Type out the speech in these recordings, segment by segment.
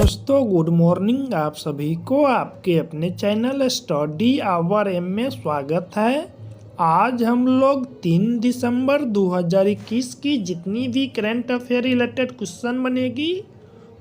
दोस्तों good morning. आप सभी को आपके अपने चैनल स्टडी आवर एम में स्वागत है। आज हम लोग 3 दिसंबर 2021 की जितनी भी करंट अफेयर रिलेटेड क्वेश्चन बनेगी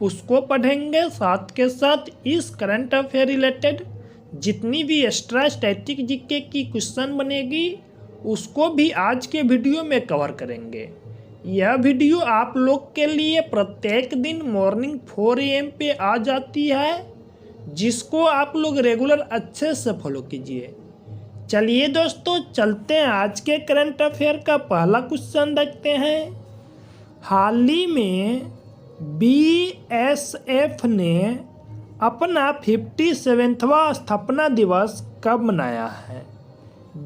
उसको पढ़ेंगे। साथ के साथ इस करंट अफेयर रिलेटेड जितनी भी एक्स्ट्रा स्टैटिक जीके की क्वेश्चन बनेगी उसको भी आज के वीडियो में कवर करेंगे। यह वीडियो आप लोग के लिए प्रत्येक दिन मॉर्निंग 4 AM पे आ जाती है, जिसको आप लोग रेगुलर अच्छे से फॉलो कीजिए। चलिए दोस्तों चलते हैं आज के करंट अफेयर का पहला क्वेश्चन देखते हैं। हाल ही में BSF ने अपना 57वां स्थापना दिवस कब मनाया है?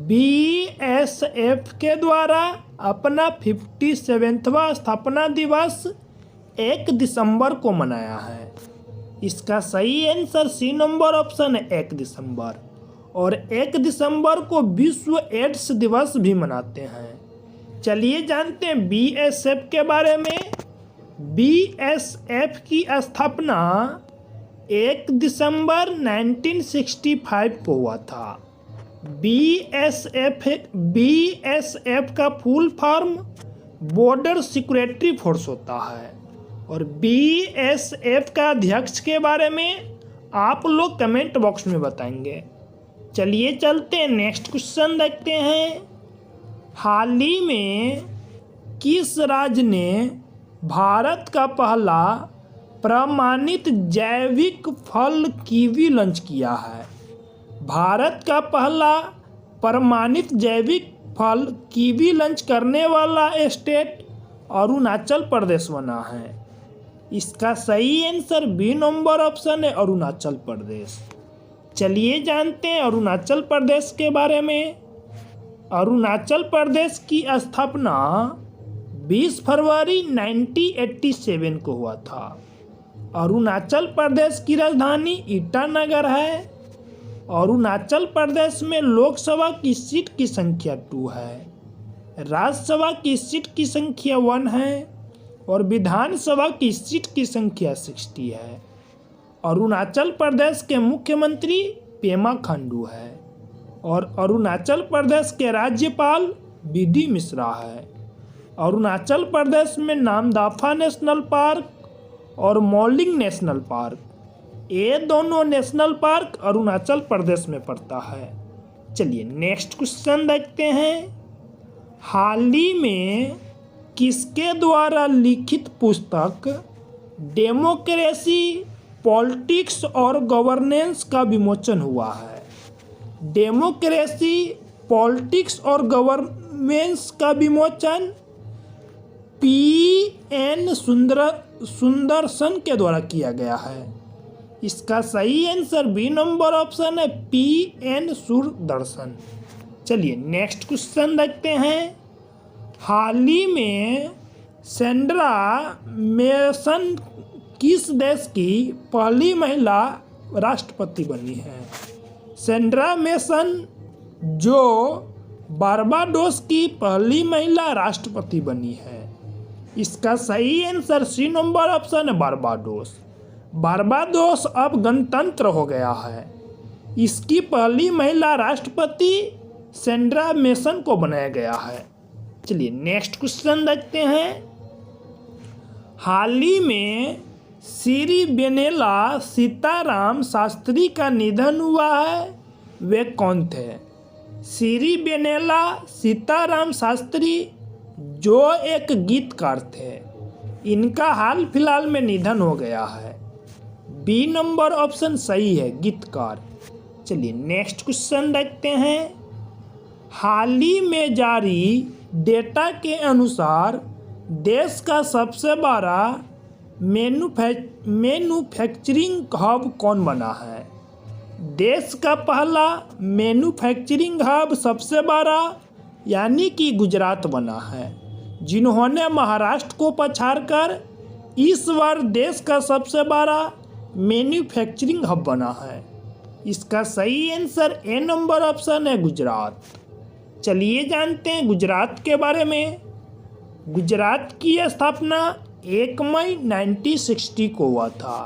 BSF के द्वारा अपना 57वां स्थापना दिवस 1 दिसंबर को मनाया है। इसका सही आंसर सी नंबर ऑप्शन है 1 दिसंबर। और 1 दिसंबर को विश्व एड्स दिवस भी मनाते हैं। चलिए जानते हैं BSF के बारे में। BSF की स्थापना 1 दिसंबर 1965 को हुआ था। BSF का full form border security force होता है। और BSF का अध्यक्ष के बारे में आप लोग कमेंट बॉक्स में बताएंगे। चलिए चलते हैं नेक्स्ट क्वेश्चन देखते हैं। हाल ही में किस राज्य ने भारत का पहला प्रमाणित जैविक फल कीवी लॉन्च किया है? भारत का पहला प्रमाणित जैविक फल कीवी लॉन्च करने वाला स्टेट अरुणाचल प्रदेश बना है। इसका सही आंसर बी नंबर ऑप्शन है अरुणाचल प्रदेश। चलिए जानते हैं अरुणाचल प्रदेश के बारे में। अरुणाचल प्रदेश की स्थापना 20 फरवरी 1987 को हुआ था। अरुणाचल प्रदेश की राजधानी ईटानगर है। अरुणाचल प्रदेश में लोकसभा की सीट की संख्या 2 है, राज्यसभा की सीट की संख्या 1 है और विधानसभा की सीट की संख्या 60 है। अरुणाचल प्रदेश के मुख्यमंत्री पेमा खांडू है और अरुणाचल प्रदेश के राज्यपाल BD मिश्रा है। अरुणाचल प्रदेश में नामदफा नेशनल पार्क और मॉलिंग नेशनल पार्क, ये दोनों नेशनल पार्क अरुणाचल प्रदेश में पड़ता है। चलिए नेक्स्ट क्वेश्चन देखते हैं। हाल ही में किसके द्वारा लिखित पुस्तक डेमोक्रेसी, पॉलिटिक्स और गवर्नेंस का विमोचन हुआ है? डेमोक्रेसी, पॉलिटिक्स और गवर्नेंस का विमोचन PN सुंदरसन के द्वारा किया गया है। इसका सही आंसर बी नंबर ऑप्शन है PN सुदर्शन। चलिए नेक्स्ट क्वेश्चन देखते हैं। हाल ही में सेंड्रा मेसन किस देश की पहली महिला राष्ट्रपति बनी है? सेंड्रा मेसन जो बारबाडोस की पहली महिला राष्ट्रपति बनी है। इसका सही आंसर सी नंबर ऑप्शन है बारबाडोस। बारबाडोस अब गणतंत्र हो गया है। इसकी पहली महिला राष्ट्रपति सेंड्रा मेसन को बनाया गया है। चलिए नेक्स्ट क्वेश्चन देखते हैं। हाल ही में श्री बेनेला सीताराम शास्त्री का निधन हुआ है, वे कौन थे? श्री बेनेला सीताराम शास्त्री जो एक गीतकार थे, इनका हाल फिलहाल में निधन हो गया है। बी नंबर ऑप्शन सही है गीतकार। चलिए नेक्स्ट क्वेश्चन देखते हैं। हाल ही में जारी डेटा के अनुसार देश का सबसे बड़ा मैन्युफैक्चरिंग हब कौन बना है? देश का पहला मैन्युफैक्चरिंग हब सबसे बड़ा यानी कि गुजरात बना है, जिन्होंने महाराष्ट्र को पछाड़कर इस बार देश का सबसे बड़ा मैन्युफैक्चरिंग हब बना है। इसका सही आंसर ए नंबर ऑप्शन है गुजरात। चलिए जानते हैं गुजरात के बारे में। गुजरात की स्थापना 1 मई 1960 को हुआ था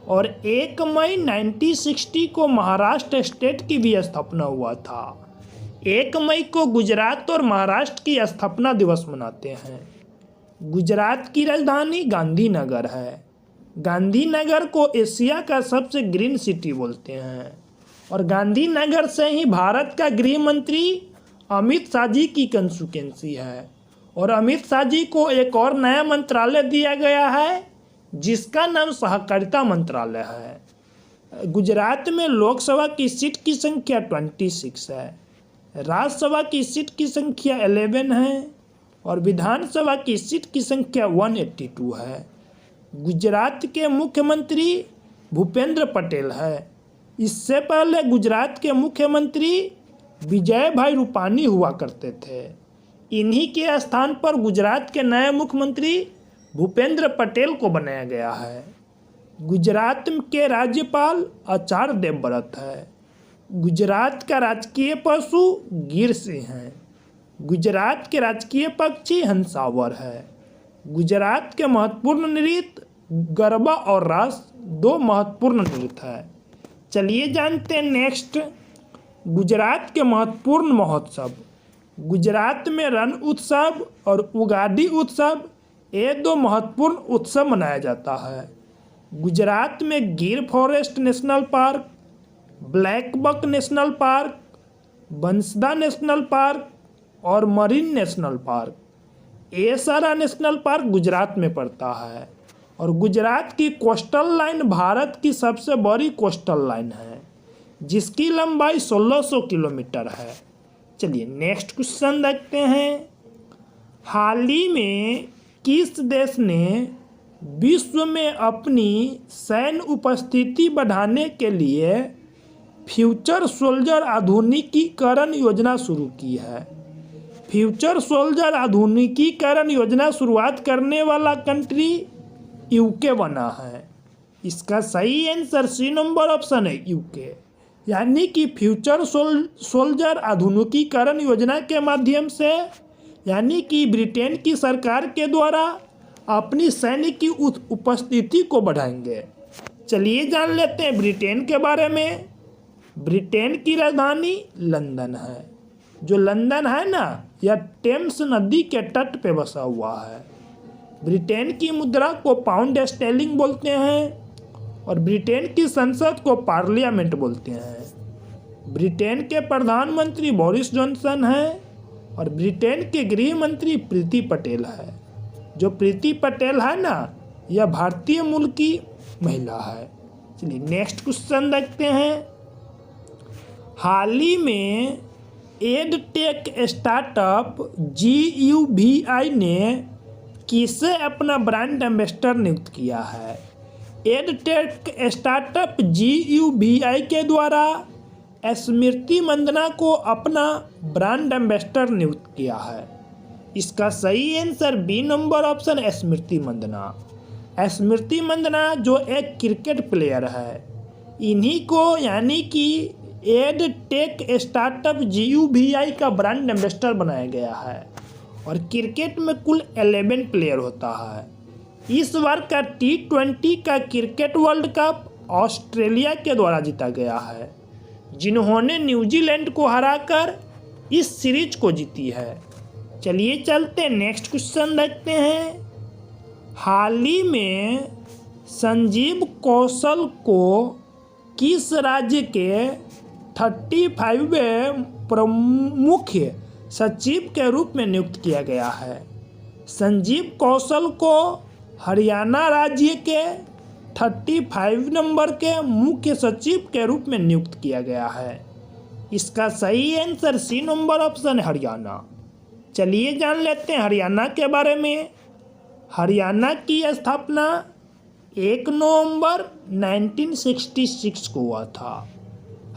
और 1 मई 1960 को महाराष्ट्र स्टेट की भी स्थापना हुआ था। 1 मई को गुजरात और महाराष्ट्र की स्थापना दिवस मनाते हैं। गुजरात की राजधानी गांधीनगर है। गांधीनगर को एशिया का सबसे ग्रीन सिटी बोलते हैं और गांधीनगर से ही भारत का गृह मंत्री अमित शाह जी की कंस्टिट्यूएंसी है और अमित शाह जी को एक और नया मंत्रालय दिया गया है जिसका नाम सहकारिता मंत्रालय है। गुजरात में लोकसभा की सीट की संख्या 26 है, राज्यसभा की सीट की संख्या 11 है और विधानसभा की सीट की संख्या 182 है। गुजरात के मुख्यमंत्री भूपेंद्र पटेल है। इससे पहले गुजरात के मुख्यमंत्री विजय भाई रूपानी हुआ करते थे। इन्हीं के स्थान पर गुजरात के नए मुख्यमंत्री भूपेंद्र पटेल को बनाया गया है। गुजरात के राज्यपाल आचार्य देवव्रत है। गुजरात का राजकीय पशु गिर सिंह है। गुजरात के राजकीय पक्षी हंसावर है। गुजरात के महत्वपूर्ण नृत्य गरबा और रास 2 महत्वपूर्ण नृत्य है। चलिए जानते हैं नेक्स्ट गुजरात के महत्वपूर्ण महोत्सव। गुजरात में रण उत्सव और उगाड़ी उत्सव ये 2 महत्वपूर्ण उत्सव मनाया जाता है। गुजरात में Gir forest national park, black buck national park, Bansda national park और मरीन नेशनल पार्क, ये सारा नेशनल पार्क गुजरात में पड़ता है और गुजरात की कोस्टल लाइन भारत की सबसे बड़ी कोस्टल लाइन है जिसकी लंबाई 1600 किलोमीटर है। चलिए नेक्स्ट क्वेश्चन देखते हैं। हाल ही में किस देश ने विश्व में अपनी सैन्य उपस्थिति बढ़ाने के लिए फ्यूचर सोल्जर आधुनिकीकरण योजना शुरू की है? फ्यूचर सोल्जर आधुनिकीकरण योजना शुरुआत करने वाला कंट्री यूके बना है। इसका सही आंसर सी नंबर ऑप्शन है यूके। यानी कि फ्यूचर सोल्जर आधुनिकीकरण योजना के माध्यम से यानी कि ब्रिटेन की सरकार के द्वारा अपनी सैन्य की उपस्थिति को बढ़ाएंगे। चलिए जान लेते हैं ब्रिटेन के बारे में। ब्रिटेन की राजधानी लंदन है। जो लंदन है ना, यह टेम्स नदी के तट पे बसा हुआ है। ब्रिटेन की मुद्रा को पाउंड स्टर्लिंग बोलते हैं और ब्रिटेन की संसद को पार्लियामेंट बोलते हैं। ब्रिटेन के प्रधानमंत्री बोरिस जॉनसन हैं और ब्रिटेन के गृह मंत्री प्रीति पटेल है। जो प्रीति पटेल है ना, यह भारतीय मूल की महिला है। चलिए नेक्स्ट क्वेश्चन देखते हैं। हाल ही में एडटेक स्टार्टअप GUVI ने किसे अपना ब्रांड एम्बेसडर नियुक्त किया है? एडटेक स्टार्टअप GUVI के द्वारा स्मृति मंदना को अपना ब्रांड एम्बेसडर नियुक्त किया है। इसका सही आंसर बी नंबर ऑप्शन स्मृति मंदना। स्मृति मंदना जो एक क्रिकेट प्लेयर है, इन्हीं को यानी कि एडटेक स्टार्टअप GUVI का ब्रांड एम्बेसडर बनाया गया है और क्रिकेट में कुल 11 प्लेयर होता है। इस बार का T20 का क्रिकेट वर्ल्ड कप ऑस्ट्रेलिया के द्वारा जीता गया है, जिन्होंने न्यूजीलैंड को हराकर इस सीरीज को जीती है। चलिए चलते हैं नेक्स्ट क्वेश्चन देखते हैं। हाल ही में संजीव कौशल को किस राज्य के 35वें प्रमुख सचिव के रूप में नियुक्त किया गया है? संजीव कौशल को हरियाणा राज्य के 35 नंबर के मुख्य सचिव के रूप में नियुक्त किया गया है। इसका सही आंसर सी नंबर ऑप्शन है हरियाणा। चलिए जान लेते हैं हरियाणा के बारे में। हरियाणा की स्थापना 1 नवंबर 1966 को हुआ था।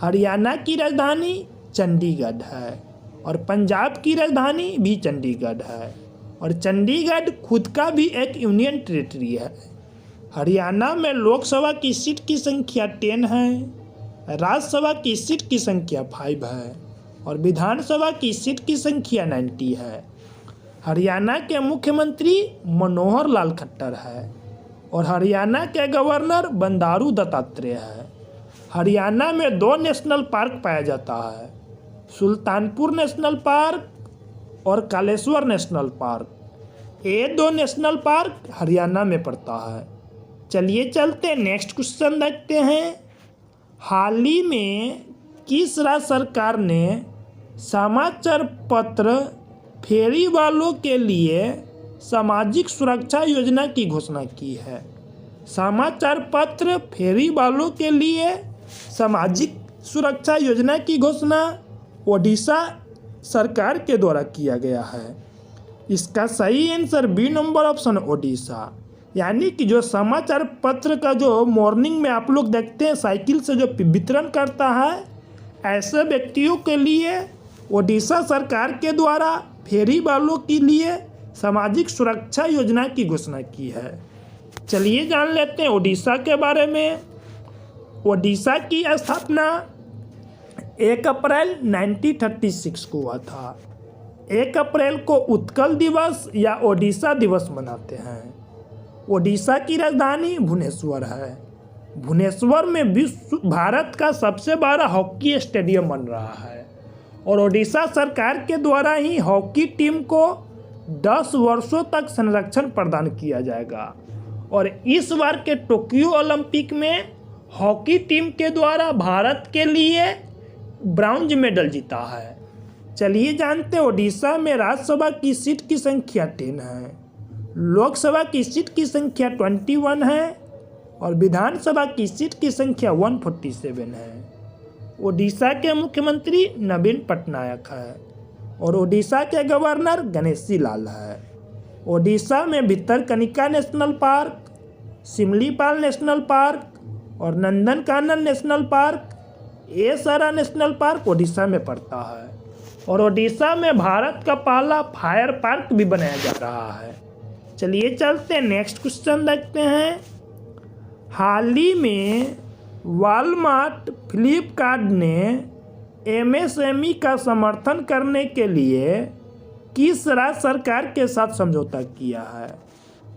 हरियाणा की राजधानी चंडीगढ़ है और पंजाब की राजधानी भी चंडीगढ़ है और चंडीगढ़ खुद का भी एक यूनियन टेरिटरी है। हरियाणा में लोकसभा की सीट की संख्या 10 है, राज्यसभा की सीट की संख्या 5 है और विधानसभा की सीट की संख्या 90 है। हरियाणा के मुख्यमंत्री मनोहर लाल खट्टर है और हरियाणा के गवर्नर बंडारू दत्तात्रेय है। हरियाणा में 2 नेशनल पार्क पाया जाता है, सुल्तानपुर नेशनल पार्क और कालेश्वर नेशनल पार्क। ये 2 नेशनल पार्क हरियाणा में पड़ता है। चलिए चलते नेक्स्ट क्वेश्चन देखते हैं। हाल ही में किस राज्य सरकार ने समाचार पत्र फेरी वालों के लिए सामाजिक सुरक्षा योजना की घोषणा की है? समाचार पत्र फेरी वालों के लिए सामाजिक सुरक्षा योजना की घोषणा ओडिशा सरकार के द्वारा किया गया है। इसका सही answer B number option Odisha. यानी कि जो समाचार पत्र का जो मॉर्निंग में आप लोग देखते हैं साइकिल से जो वितरण करता है, ऐसे व्यक्तियों के लिए ओडिशा सरकार के द्वारा फेरी वालों के लिए सामाजिक सुरक्षा योजना की घोषणा की है। चलिए जान लेते हैं ओडिशा के बारे में। ओडिशा की स्थापना 1 अप्रैल 1936 को हुआ था। 1 अप्रैल को उत्कल दिवस या ओडिशा दिवस मनाते हैं। ओडिशा की राजधानी भुवनेश्वर है। भुवनेश्वर में भारत का सबसे बड़ा हॉकी स्टेडियम बन रहा है और ओडिशा सरकार के द्वारा ही हॉकी टीम को 10 वर्षों तक संरक्षण प्रदान किया जाएगा। और इस बार के टोक्यो ओलंपिक में हॉकी टीम के द्वारा भारत के लिए ब्रॉन्ज मेडल जीता है। चलिए जानते हैं ओडिशा में राज्यसभा की सीट की संख्या 10 है, लोकसभा की सीट की संख्या 21 है और विधानसभा की सीट की संख्या 147 है। ओडिशा के मुख्यमंत्री नवीन पटनायक है और ओडिशा के गवर्नर गणेशी लाल है। ओडिशा में Bhitarkanika national park, Similipal national park और नंदनकानन नेशनल पार्क, ये सारा नेशनल पार्क ओडिशा में पड़ता है। और ओडिशा में भारत का पहला फायर पार्क भी बनाया जा रहा है। चलिए चलते हैं नेक्स्ट क्वेश्चन देखते हैं। हाल ही में वॉलमार्ट फ्लिपकार्ट ने एमएसएमई का समर्थन करने के लिए किस राज्य सरकार के साथ समझौता किया है?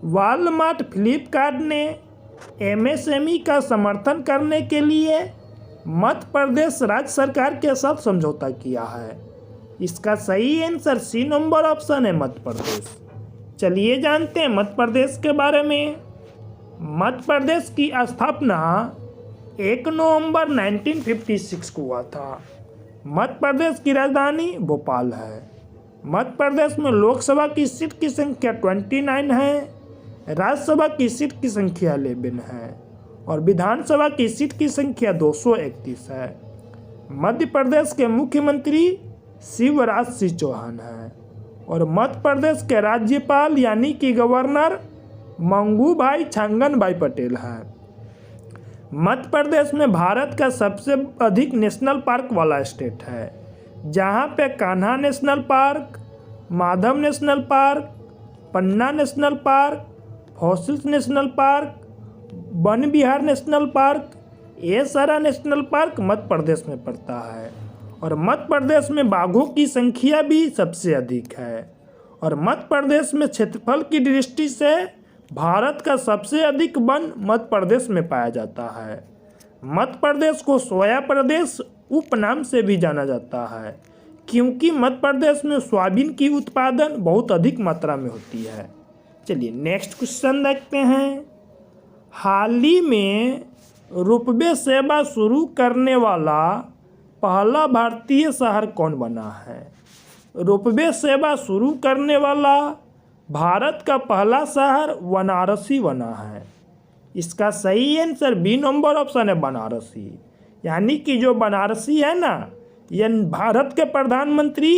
वॉलमार्ट फ्लिपकार्ट ने एमएसएमई का समर्थन करने के लिए मध्य प्रदेश राज्य सरकार के साथ समझौता किया है। इसका सही आंसर सी नंबर ऑप्शन है, मध्य प्रदेश। चलिए जानते हैं मध्य प्रदेश के बारे में। मध्य प्रदेश की स्थापना 1 नवंबर 1956 को हुआ था। मध्य प्रदेश की राजधानी भोपाल है। मध्य प्रदेश में लोकसभा की सीट की संख्या 29 है, राज्यसभा की सीट की संख्या 11 है और विधानसभा की सीट की संख्या 231 है। मध्य प्रदेश के मुख्यमंत्री शिवराज सिंह चौहान हैं और मध्य प्रदेश के राज्यपाल यानी कि गवर्नर मंगूभाई छांगनभाई पटेल हैं। मध्य प्रदेश में भारत का सबसे अधिक नेशनल पार्क वाला स्टेट है, जहां पे Kanha national park, Madhav national park, Panna national park, fossils national park, Van Vihar national park, ये सारा नेशनल पार्क मध्य प्रदेश में पड़ता है। और मध्य प्रदेश में बाघों की संख्या भी सबसे अधिक है और मध्य प्रदेश में क्षेत्रफल की दृष्टि से भारत का सबसे अधिक वन मध्य प्रदेश में पाया जाता है। मध्य प्रदेश को सोया प्रदेश उपनाम से भी जाना जाता है क्योंकि मध्य प्रदेश में सोयाबीन की उत्पादन बहुत अधिक मात्रा में होती है। चलिए नेक्स्ट क्वेश्चन देखते हैं। हाल ही में रोपवे सेवा शुरू करने वाला पहला भारतीय शहर कौन बना है? रोपवे सेवा शुरू करने वाला भारत का पहला शहर वाराणसी बना है। इसका सही आंसर बी नंबर ऑप्शन है, बनारसी। यानी कि जो बनारसी है ना, यह भारत के प्रधानमंत्री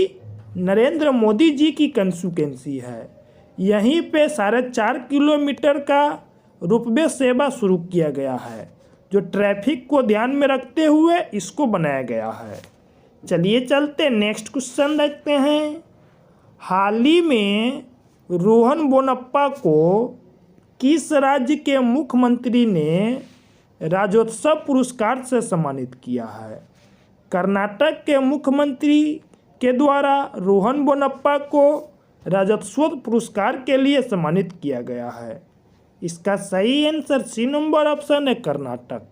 नरेंद्र मोदी जी की कंस्टिट्यूएंसी है। यहीं पे 4.5 किलोमीटर का रोपवे सेवा शुरू किया गया है, जो ट्रैफिक को ध्यान में रखते हुए इसको बनाया गया है। चलिए चलते नेक्स्ट क्वेश्चन देखते हैं। हाल ही में रोहन बोपन्ना को किस राज्य के मुख्यमंत्री ने राज्योत्सव पुरस्कार से सम्मानित किया है? कर्नाटक के मुख्यमंत्री के द्वारा रोहन बोपन्ना को राज्योत्सव पुरस्कार के लिए सम्मानित किया गया है। इसका सही आंसर सी नंबर ऑप्शन है कर्नाटक।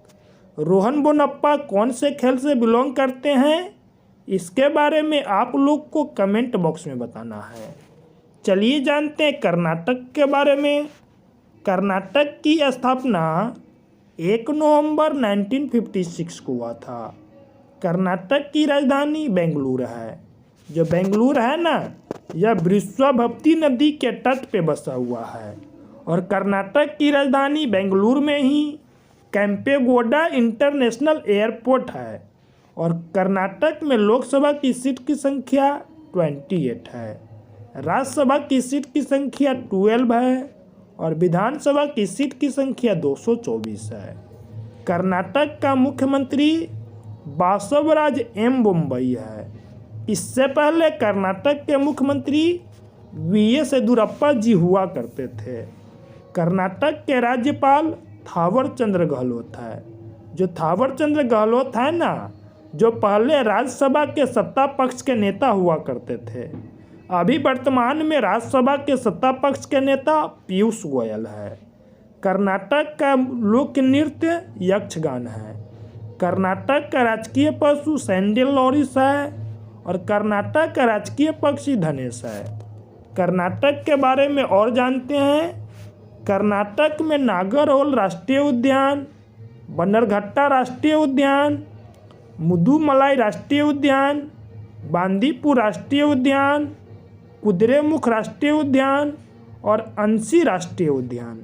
रोहन बोपन्ना कौन से खेल से बिलोंग करते हैं, इसके बारे में आप लोग को कमेंट बॉक्स में बताना है। चलिए जानते हैं कर्नाटक के बारे में। कर्नाटक की स्थापना 1 नवंबर 1956 को हुआ था। कर्नाटक की राजधानी बेंगलुरु है। जो बेंगलुरु है ना, यह वृषभावती नदी के तट पे बसा हुआ है और कर्नाटक की राजधानी बेंगलुरु में ही कैंपेगौड़ा इंटरनेशनल एयरपोर्ट है। और कर्नाटक में लोकसभा की सीट की संख्या 28 है, राज्यसभा की सीट की संख्या 12 है और विधानसभा की सीट की संख्या 224 है। कर्नाटक का मुख्यमंत्री बासवराज एम बोम्मई है। इससे पहले कर्नाटक के मुख्यमंत्री वी.एस. येदियुरप्पा जी हुआ करते थे। कर्नाटक के राज्यपाल थावरचंद गहलोत है। जो थावरचंद गहलोत है ना, जो पहले राज्यसभा के सत्ता पक्ष के नेता हुआ करते थे, अभी वर्तमान में राज्यसभा के सत्ता पक्ष के नेता पीयूष गोयल है। कर्नाटक का लोक नृत्य यक्षगान है। कर्नाटक का राजकीय पशु सैंडल लॉरिस है और कर्नाटक का राजकीय पक्षी धनेश है। कर्नाटक के बारे में और जानते हैं। कर्नाटक में नागरहोल राष्ट्रीय उद्यान, बन्नरघट्टा राष्ट्रीय उद्यान, मुदुमलाई राष्ट्रीय उद्यान, बांदीपुर राष्ट्रीय उद्यान, कुद्रेमुख राष्ट्रीय उद्यान और अंशी राष्ट्रीय उद्यान,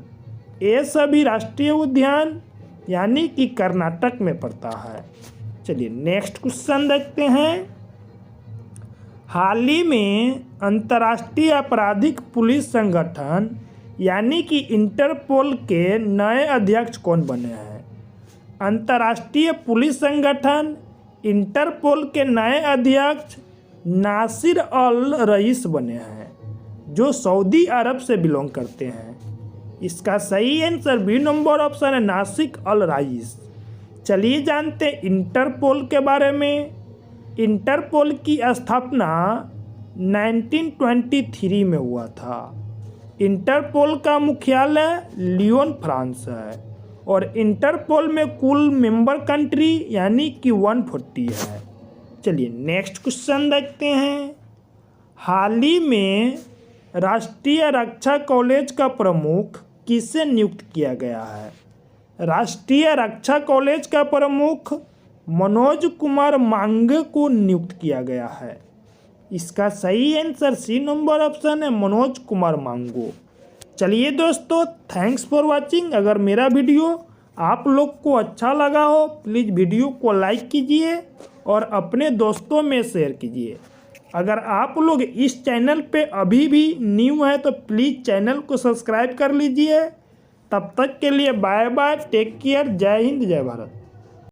ये सभी राष्ट्रीय उद्यान यानी कि कर्नाटक में पड़ता है। चलिए नेक्स्ट क्वेश्चन देखते हैं। हाल ही में अंतर्राष्ट्रीय आपराधिक पुलिस संगठन यानी कि इंटरपोल के नए अध्यक्ष कौन बने हैं? अंतर्राष्ट्रीय पुलिस संगठन इंटरपोल के नए अध्यक्ष नासिर अल रईस बने हैं, जो सऊदी अरब से बिलोंग करते हैं। इसका सही आंसर बी नंबर ऑप्शन है, नासिर अल रईस। चलिए जानते हैं इंटरपोल के बारे में। इंटरपोल की स्थापना 1923 में हुआ था। इंटरपोल का मुख्यालय लियोन फ्रांस है और इंटरपोल में कुल मेंबर कंट्री यानी कि 140 है। चलिए नेक्स्ट क्वेश्चन देखते हैं। हाल ही में राष्ट्रीय रक्षा कॉलेज का प्रमुख किसे नियुक्त किया गया है? राष्ट्रीय रक्षा कॉलेज का प्रमुख मनोज कुमार मांगे को नियुक्त किया गया है। इसका सही आंसर सी नंबर ऑप्शन है, मनोज कुमार मांगो। चलिए दोस्तों, थैंक्स फॉर वाचिंग। अगर मेरा वीडियो आप लोग को अच्छा लगा हो, प्लीज़ वीडियो को लाइक कीजिए और अपने दोस्तों में शेयर कीजिए। अगर आप लोग इस चैनल पे अभी भी न्यू है तो प्लीज़ चैनल को सब्सक्राइब कर लीजिए। तब तक के लिए बाय बाय, टेक केयर, जय हिंद, जय भारत।